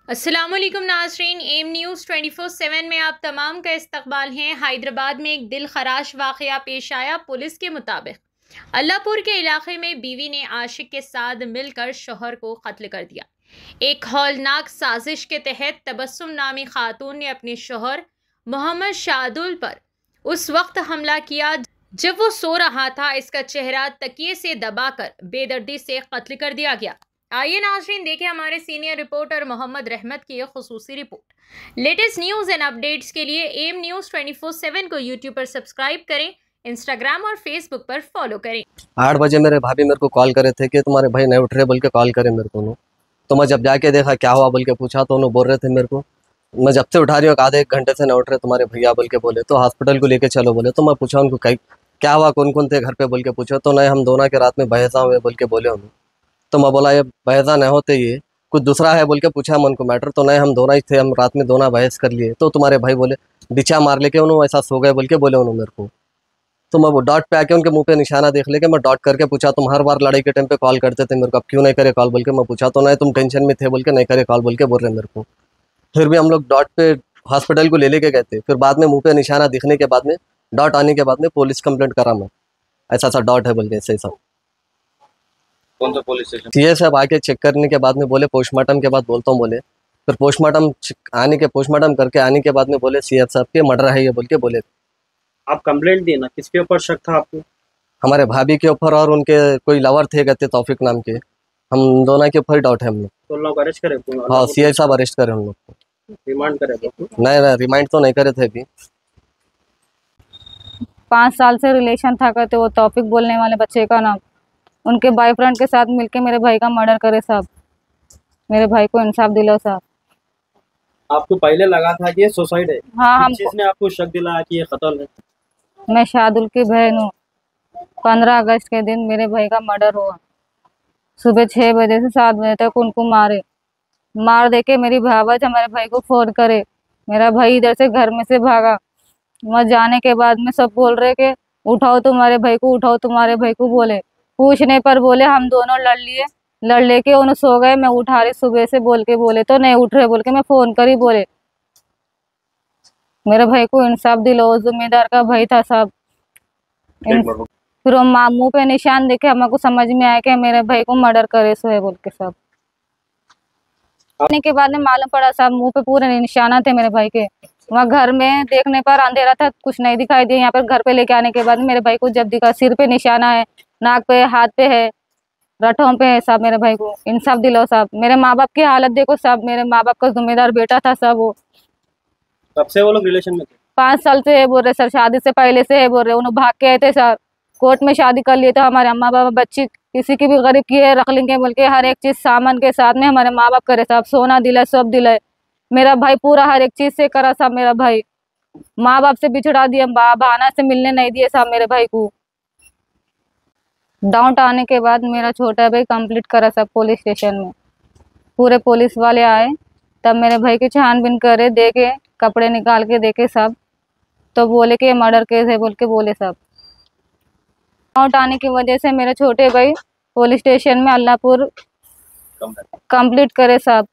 अस्सलामुअलैकुम नाज़रीन, M news 24/7 में आप तमाम का इस्तकबाल है। हैदराबाद में एक दिल खराश वाक़या पेश आया। पुलिस के मुताबिक अल्लाहपुर के इलाके में बीवी ने आशिक के साथ मिलकर शोहर को कत्ल कर दिया। एक हौलनाक साजिश के तहत तबस्सुम नामी खातून ने अपने शोहर मोहम्मद शादुल पर उस वक्त हमला किया जब वो सो रहा था। इसका चेहरा तकिए से दबाकर बेदर्दी से कत्ल कर दिया गया। आइए नाज़रीन देखें हमारे सीनियर रिपोर्टर मोहम्मद रहमत की एक खुसूसी report. Latest news and updates के लिए एम न्यूज़ 24/7 को यूट्यूब पर सब्सक्राइब करें, इंस्टाग्राम और फेसबुक पर फॉलो करें। 8 बजे मेरे भाभी मेरे को कॉल करे थे कि तुम्हारे भाई नहीं उठ रहे बोल के कॉल करे मेरे को। तो मैं जब जाके देखा क्या हुआ बोल के पूछा तो उन्होंने बोल रहे थे मेरे को मैं जब से उठा रही हूँ आधे 1 घंटे से नहीं उठ रहे तुम्हारे भैया बोल के बोले, तो हॉस्पिटल को लेके चलो बोले। तो मैं पूछा उनको क्या हुआ, कौन कौन थे घर पे बोल के पूछा, तो नहीं हम दोनों के रात में बहसा हुए बोल के बोले उन्होंने। तो मैं बोला ये बहसा नहीं होते, ये कुछ दूसरा है बोल के पूछा मन को मैटर, तो नहीं हम दोनों ही थे, हम रात में दोनों बहस कर लिए। तो तुम्हारे भाई बोले डिचा मार लेके उन्होंने ऐसा सो गए बोल के बोले उन्होंने मेरे को। तो मैं वो डॉट पे आके उनके मुंह पे निशाना देख लेके मैं डॉट करके पूछा तुम हर बार लड़ाई के टाइम पे कॉल करते थे मेरे को, अब क्यों नहीं करे कॉल बोल के मैं पूछा, तो नहीं तुम टेंशन में थे बोल के नहीं करे कॉल बोल के बोल रहे मेरे को। फिर भी हम लोग डॉट पे हॉस्पिटल को ले लेके गए थे। फिर बाद में मुंह पे निशाना दिखने के बाद में डॉट आने के बाद में पुलिस कंप्लेंट करा मैं, ऐसा सा डॉट है बोल के। ऐसे सब कौन सा पुलिस स्टेशन? ये सब आके चेक करने के बाद में बोले पोस्टमार्टम के बाद बोलता हूँ बोले। फिर पोस्टमार्टम करके आने के बाद में बोले सीएफ साहब के मर्डर है ये बोल के बोले। आप कंप्लेंट दी ना, किसके ऊपर शक था आपको? हमारे भाभी के ऊपर और उनके कोई लवर थे कहते तौफिक नाम के, हम दोनों के ऊपर डाउट है हम लोग। तो लोग अरेस्ट करे? हाँ सीआई साहब अरेस्ट करे हम लोग को। रिमांड करे? नहीं रिमाइंड तो नहीं करे थे अभी। 5 साल से रिलेशन था कहते वो तौफिक बोलने वाले बच्चे का नाम, उनके बॉयफ्रेंड के साथ मिलके मेरे भाई का मर्डर करे साहब। मेरे भाई को इंसाफ दिलाओ साहब। आपको पहले लगा था कि ये सुसाइड है? हाँ, हम किस चीज ने आपको शक दिलाया कि ये कत्ल है? मैं शादुल की बहन हूँ। 15 अगस्त के दिन मेरे भाई का मर्डर हुआ। सुबह 6 बजे से 7 बजे तक उनको मार दे के मेरी भावज हमारे भाई को फोन करे। मेरा भाई इधर से घर में से भागा। वहाँ जाने के बाद में सब बोल रहे कि उठाओ तुम्हारे भाई को, उठाओ तुम्हारे भाई को। बोले पूछने पर बोले हम दोनों लड़ लेके उन्हें सो गए। मैं उठा रही सुबह से बोल के बोले तो नहीं उठ रहे बोल के मैं फोन करी बोले मेरे भाई को इंसाफ दिलाओ, जिम्मेदार का भाई था साहब। फिर वो मुंह पे निशान देखे हमको समझ में आया कि मेरे भाई को मर्डर करे सो है बोल के साहब। आने के बाद में मालूम पड़ा साहब मुंह पे पूरे निशाना थे मेरे भाई के। वहाँ घर में देखने पर अंधेरा था, कुछ नहीं दिखाई दिया। यहाँ पर घर पे लेके आने के बाद मेरे भाई को जब दिखा सिर पे निशाना है, नाक पे, हाथ पे है, रठों पे है साहब। मेरे भाई को इंसाफ दिलाओ साहब। मेरे माँ बाप की हालत देखो साहब, मेरे माँ बाप का जिम्मेदार बेटा था साहब वो। कब से वो लोग रिलेशन में थे? 5 साल से है बोल रहे सर, शादी से पहले से है बोल रहे। उन्होंने भाग के आए थे सर, कोर्ट में शादी कर लिए थे। हमारे अम्मा बाबा बच्ची किसी की भी गरीब की है रख लेंगे बोल के हर एक चीज सामान के साथ में हमारे माँ बाप करे साहब। सोना दिलाए, सब दिलाए। मेरा भाई पूरा हर एक चीज से करा साहब। मेरा भाई माँ बाप से बिछड़ा दिया, बहाना से मिलने नहीं दिए साहब मेरे भाई को। डाउट आने के बाद मेरा छोटा भाई कंप्लीट करा साहब पुलिस स्टेशन में। पूरे पुलिस वाले आए तब मेरे भाई की छानबीन करे, देखे कपड़े निकाल के देखे साहब, तो बोले कि मर्डर केस है बोल के बोले साहब। डाउट आने की वजह से मेरे छोटे भाई पुलिस स्टेशन में अल्लाहपुर कंप्लीट करे साहब।